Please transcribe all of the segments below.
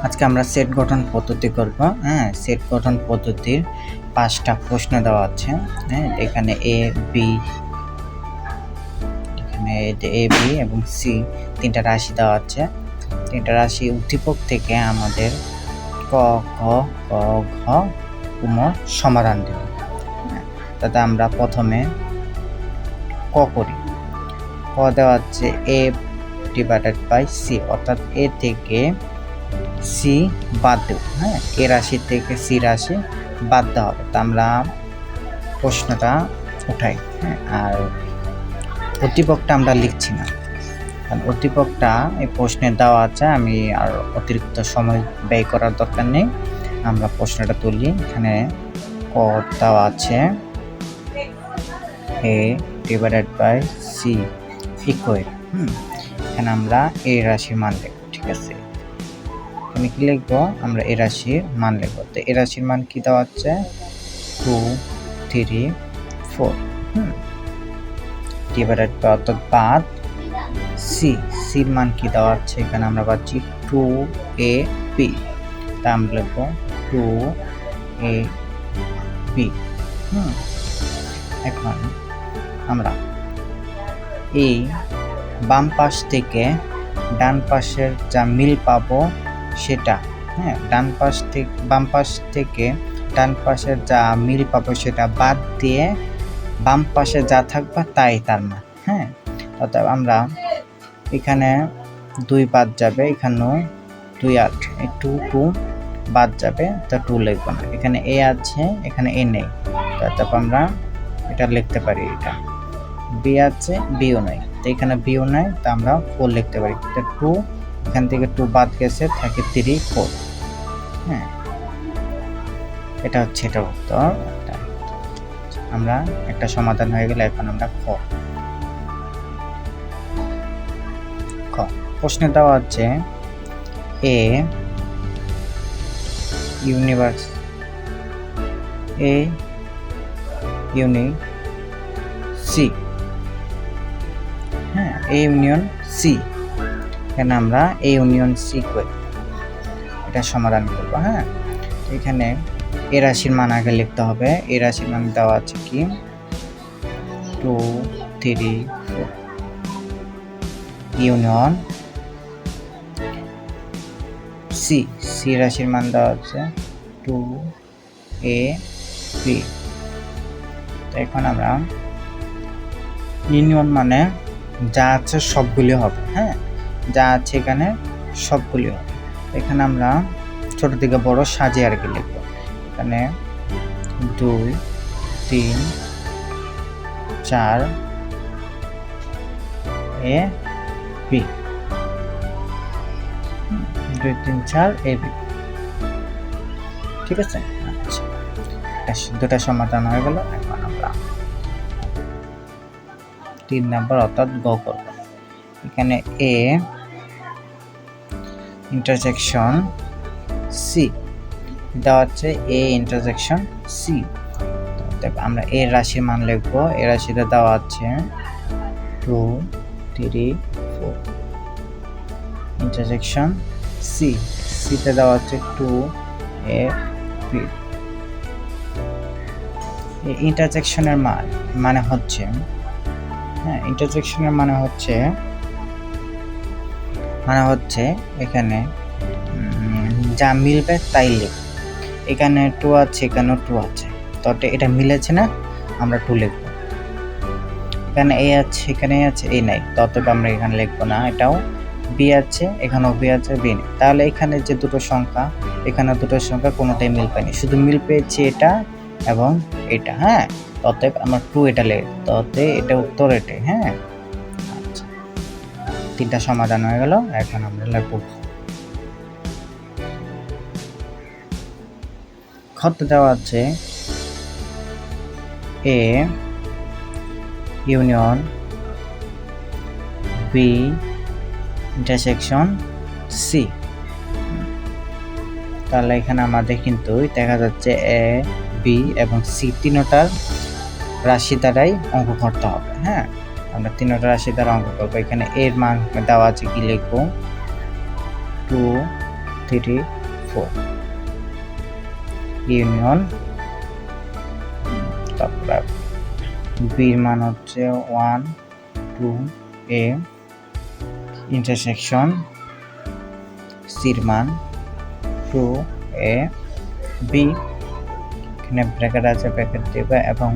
আজকে আমরা সেট গঠন পদ্ধতি করব। সেট গঠন পদ্ধতির 5টা প্রশ্ন দেওয়া আছে। এখানে এ বি এবং সি 3টা রাশি দেওয়া আছে। 3টা রাশি উদ্দীপক থেকে আমাদের ক খ গ ঘ সমাধান দেব। তাতে আমরা প্রথমে ক করি। ক দেওয়া হচ্ছে এ ডিভাইডেড বাই সি, অর্থাৎ এ থেকে সি বাদ দেব। এ রাশি থেকে সি রাশি বাদ দেওয়া হবে। তা আমরা প্রশ্নটা উঠাই। আর উদ্দীপকটা আমরা লিখছি না, কারণ উদ্দীপকটা এই প্রশ্নে দেওয়া আছে, আমি আর অতিরিক্ত সময় ব্যয় করার দরকার নেই। আমরা প্রশ্নটা তুলি। এখানে ক দেওয়া আছে এ ডিভাইডেড বাই সি ইকুয়াল, এখানে আমরা এ রাশির মান লিখব। ঠিক আছে, এখানে কি লিখবো? আমরা এ রাশির মান লিখবো। তো এ রাশির মান কি দেওয়া হচ্ছে? 2 3 4 ডিভাইডেড বাই, অর্থাৎ বাদ সির মান কি দেওয়া আছে? এখানে আমরা পাচ্ছি 2ab, তা আমরা লিখবো 2ab। এখন আমরা এই বাম পাশ থেকে ডান পাশের যা মিল পাবো সেটা, বাম পাশ থেকে ডান পাশের যা মিল পাবো সেটা বাদ দিয়ে বাম পাশে যা থাকবে তাই তার মান। অর্থাৎ আমরা এখানে 2 বাদ যাবে, এখানেও 2 আছে, 2 বাদ যাবে, তা 2 লিখবো না। এখানে এ আছে, এখানে এ নেই, তারপর আমরা এটা লিখতে পারি। এটা বি আছে, বিও নাই, তো এখানে বিও নাই, তা আমরা 4 লিখতে পারি। 2 এখান থেকে 2 বাদ গেছে, থাকে 3 4। এটা হচ্ছে এটার উত্তর। আমরা একটা সমাধান হয়ে গেলে এখন আমরা খ প্রশ্নে দেওয়া হচ্ছে A universe C, A union C, এখানে আমরা এ ইউনিয়ন সি করি, এটা সমাধান করবো। এখানে এ রাশির মান আগে লিখতে হবে। এ রাশির মান দেওয়া আছে কি 2 3 4 ইউনিয়ন সি রাশির মান দেওয়া আছে 2ab। এখন আমরা ইউনিয়ন মানে যা আছে সবগুলি হবে। যা আছে এখানে সবগুলি হবে। এখানে আমরা ছোট থেকে বড় সাজিয়ে আর কি লিখবো। এখানে 2 3 4 এ বি, 2 3 4 এ বি। ঠিক আছে, আচ্ছা, দুটা সমাধান হয়ে গেল। এখন আমরা 3 নাম্বার অর্থাৎ গ করব। এখানে এ ইন্টারসেকশন সি দেওয়া হচ্ছে, এ ইন্টারসেকশন সি। আমরা এ রাশির মান লিখবো। এ রাশিতে দেওয়া আছে 2 3 4 ইন্টারসেকশন সিতে দেওয়া হচ্ছে 2ab। এই ইন্টারসেকশনের মানে হচ্ছে ইন্টারসেকশনের মানে হচ্ছে এখানে যা মিলবে তাই লিখব। এখানে 2 আছে, এখানেও 2 আছে, তো এটা মিলেছে না, আমরা 2 লিখব। এখানে এ আছে, এখানে আছে, এ নাই, ততটা আমরা এখানে লিখবো না। এটাও বি আছে, এখানেও বি আছে, বি নেই। তাহলে এখানে যে দুটো সংখ্যা, এখানে দুটো সংখ্যা কোনোটাই মিল পাইনি, শুধু মিল পেয়েছি এটা এবং এটা। অতএব আমরা 2 এটা লিখব, তবে এটা উত্তর এটাই। আচ্ছা, 3টা সমাধান হয়ে গেল। এখন আমরা লিখব খতে দেওয়া আছে A union B intersection C. তাহলে এখানে আমাদের কিন্তু দেখা যাচ্ছে এ বি এবং সি তিনটার রাশি দ্বারাই অঙ্ক করতে হবে। আমরা তিনটা রাশি দ্বারা অঙ্ক করবো। এখানে এর মান দেওয়া আছে, কি লিখবো? 2 3 4 ইউনিয়ন, তারপরে বির মান হচ্ছে 1 2 এ ইন্টারসেকশন সির মান 2 এ বি, এখানে ব্র্যাকেট আছে, ব্র্যাকেট দেবে এবং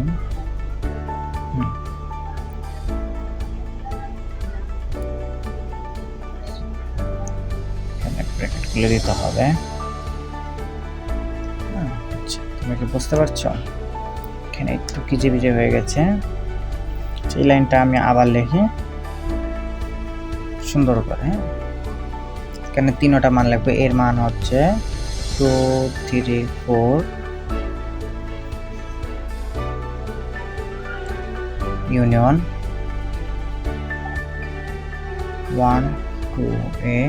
এখানে ব্র্যাকেট খুলে দিতে হবে। আচ্ছা, তুমি কি বুঝতে পারছো? এখানে একটু কিজিবিজি হয়ে গেছে। এই লাইনটা আমি আবার লিখি সুন্দর করে। এখানে তিনটা মান লাগবে। এর মান হচ্ছে 2 3 4 union 1 2 A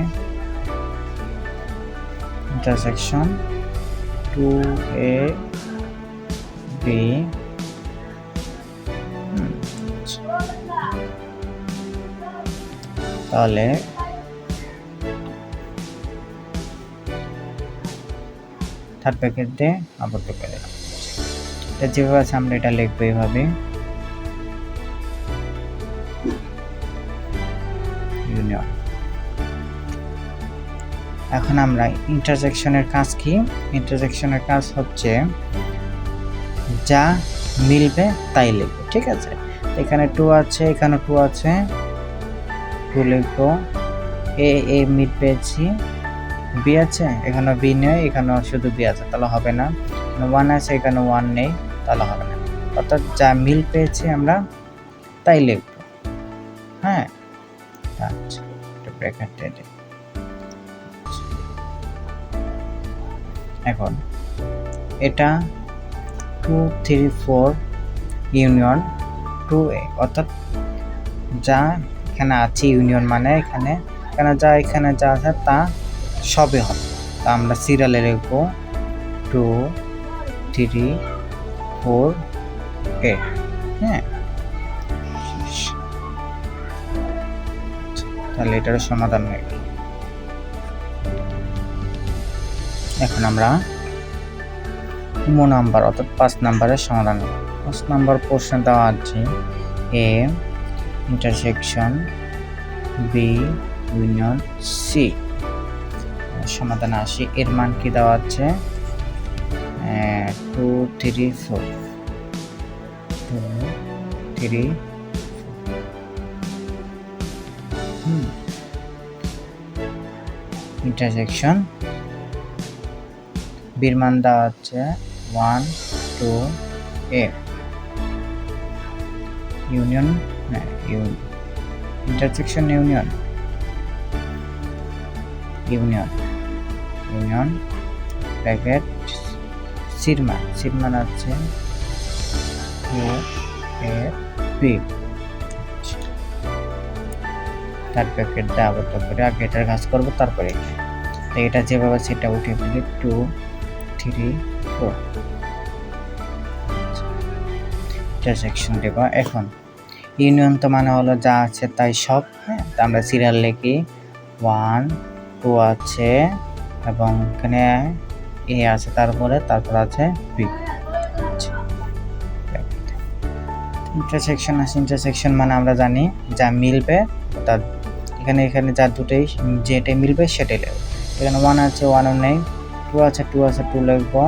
intersection 2 A B, তাহলে থার্ড ব্র্যাকেট দিয়ে আবদ্ধ করে দিলাম। এটা যেভাবে আছে আমরা এটা লিখবো এইভাবে ইউনিয়ন। এখন আমরা ইন্টারসেকশনের কাজ কি? ইন্টারসেকশনের কাজ হচ্ছে যা মিলবে তাই লিখবো, ঠিক আছে? এখানে 2 আছে, এখানে 2 আছে, 2 লিখবো। এ মিল পেয়েছি, বি আছে, এখানে বি নেই, এখানে শুধু বি আছে, তাহলে হবে না। 1 আছে, এখানে 1 নেই, তাহলে হবে না। অর্থাৎ যা মিল পেয়েছি আমরা তাই লিখবো। হ্যাঁ, আচ্ছা, এটা ব্র্যাকেট দিয়ে দিই। এখন এটা 2 3 4 ইউনিয়ন 2 এ, অর্থাৎ যা এখানে আছে ইউনিয়ন মানে এখানে যা আছে তা সবই হবে। তা আমরা সিরিয়ালে লিখবো 2 3 4 এ। হ্যাঁ, তাহলে এটার সমাধান হয়ে গেল। এখন আমরা নাম্বার অর্থাৎ 5 নাম্বারের সমাধান। 5 নাম্বার প্রশ্ন দেওয়া আছে A intersection B union C. সমাধান আসি। এর মান কি দেওয়া আছে? 2 3 4 2 3 ইন্টারসেকশন বির মান দেওয়া আছে 1 2 A union intersection union bracket সির মান আছে 2 এ বি। তার ব্র্যাকেট দিয়ে আবদ্ধ করে আগে এটার কাজ করবো, তারপরে এটা যেভাবে সেটা উঠে ফেলি 2 3 4 ইন্টারসেকশন দেব। এখন ইউনিয়ন তো মানে হলো যা আছে তাই সব। হ্যাঁ, তা আমরা সিরিয়াল লিখি 1 2 আছে এবং এখানে এ আছে, তারপর আছে বি। ইন্টারসেকশন আছে, ইন্টারসেকশন মানে আমরা জানি যা মিলবে, অর্থাৎ এখানে যা দুটোই যেটাই মিলবে সেটাই লিখব। এখানে 1 আছে, 1 নেই, 2 আছে, 2 লিখবো,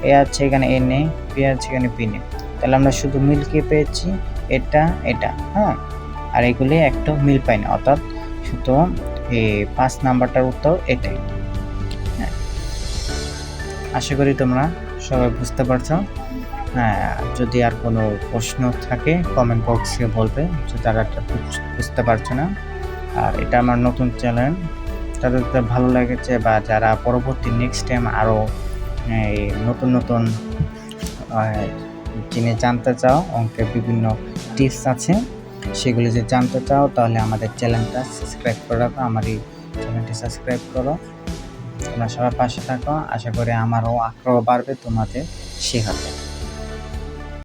এ আছে, এখানে এ নেই, বি আছে, এখানে বি নেই। তাহলে আমরা শুধু মিলকে পেয়েছি এটা। হ্যাঁ, আর এগুলি একটা মিল পাই না, অর্থাৎ শুধু এই 5 নাম্বারটার উত্তর এটাই। হ্যাঁ, আশা করি তোমরা সবাই বুঝতে পারছো। হ্যাঁ, যদি আর কোনো প্রশ্ন থাকে কমেন্ট বক্সে বলবে যে তারা বুঝতে পারছে না। আর এটা আমার নতুন চ্যানেল, তাদের ভালো লেগেছে বা যারা পরবর্তী নেক্সট টাইম আরও নতুন জিনিস জানতে চাও, অঙ্কের বিভিন্ন টিপস আছে, সেগুলি যদি জানতে চাও তাহলে আমাদের চ্যানেলটা সাবস্ক্রাইব করে রাখো। আমার এই চ্যানেলটি সাবস্ক্রাইব করো। তোমরা সবার পাশে থাকো। আশা করি আমারও আগ্রহ বাড়বে তোমাদের শেখাতে।